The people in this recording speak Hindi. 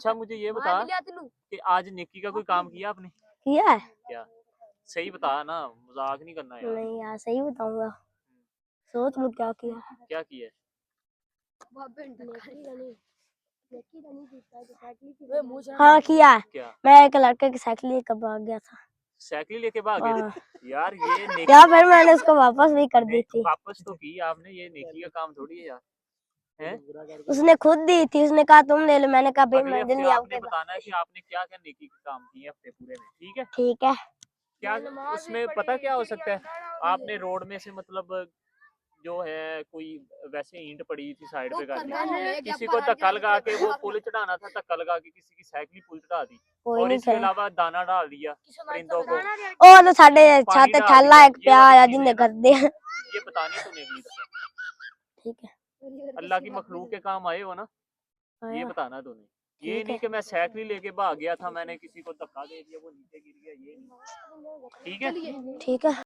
अच्छा मुझे ये बता कि आज नेकी का कोई काम किया आपने? किया है? क्या? सही बता ना, मजाक नहीं करना यार। नहीं यार सही बताऊंगा, सोच लो क्या किया। क्या किया? हाँ किया है। क्या? मैं एक लड़के की साइकिल लेकर भाग गया था। साइकिल लेके भाग गए हाँ। थे यार, ये या फिर मैंने उसको वापस भी कर दी थी। वापस तो की आपने, ये नेकी का काम थोड़ी है यार। हैं? उसने खुद दी थी, उसने कहा तुम ले लो, मैंने कहा भाई अगले मैं हफ्ते जल्दी आपने आऊंगा। बताना है कि आपने क्या क्या नेकी के काम किए हफ्ते पूरे में, ठीक है? ठीक है। क्या उसमें पता क्या हो सकता है? आपने रोड में से मतलब जो है कोई वैसे ईंट पड़ी थी साइड पे गाड़ी, किसी को धक्का लगा के वो पुल चढ़ाना था, धक्का लगा के किसी की साइकिल पुल चढ़ा दी, कोई और नहीं इसके था। अलावा दाना डाल दिया परिंदों को, ओ तो साढ़े पानी छत डाल थैला दिया, एक ये वाली प्याज चीजें जिन्हें ना कर दिया। ये बतानी तूने अगली दफा। ठीक है। अल्लाह की मखलूक के काम आए हो ना, ये आया। बताना तूने। ये ठीक नहीं है। कि मैं साइकिल लेके भाग गया था, मैंने किसी को धक्का दे दिया वो नीचे गिर गया, ये नहीं, ठीक है? ठीक है।